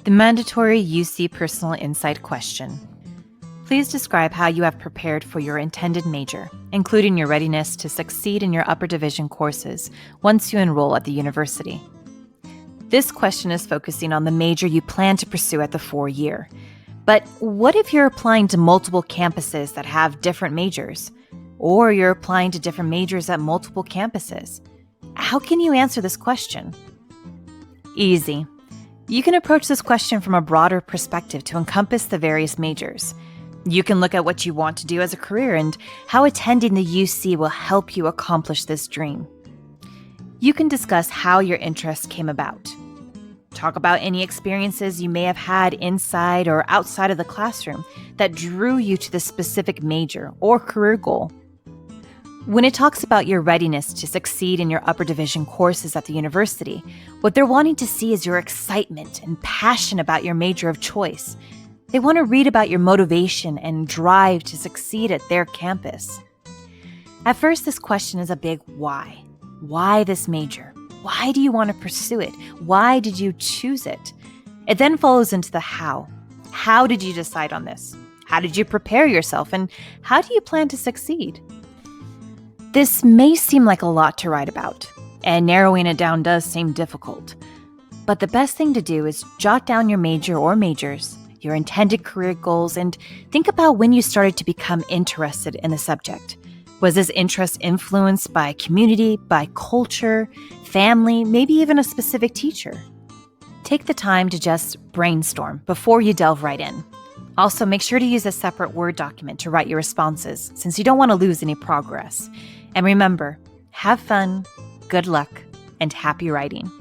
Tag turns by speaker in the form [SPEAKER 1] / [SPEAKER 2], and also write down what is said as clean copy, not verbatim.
[SPEAKER 1] The mandatory UC Personal Insight question. Please describe how you have prepared for your intended major, including your readiness to succeed in your upper division courses once you enroll at the university. This question is focusing on the major you plan to pursue at the 4-year. But what if you're applying to multiple campuses that have different majors? Or you're applying to different majors at multiple campuses? How can you answer this question? Easy. You can approach this question from a broader perspective to encompass the various majors. You can look at what you want to do as a career and how attending the UC will help you accomplish this dream. You can discuss how your interest came about. Talk about any experiences you may have had inside or outside of the classroom that drew you to the specific major or career goal. When it talks about your readiness to succeed in your upper division courses at the university, what they're wanting to see is your excitement and passion about your major of choice. They want to read about your motivation and drive to succeed at their campus. At first, this question is a big why. Why this major? Why do you want to pursue it? Why did you choose it? It then follows into the how. How did you decide on this? How did you prepare yourself? And how do you plan to succeed? This may seem like a lot to write about, and narrowing it down does seem difficult. But the best thing to do is jot down your major or majors, your intended career goals, and think about when you started to become interested in the subject. Was this interest influenced by community, by culture, family, maybe even a specific teacher? Take the time to just brainstorm before you delve right in. Also, make sure to use a separate Word document to write your responses, since you don't want to lose any progress. And remember, have fun, good luck, and happy writing.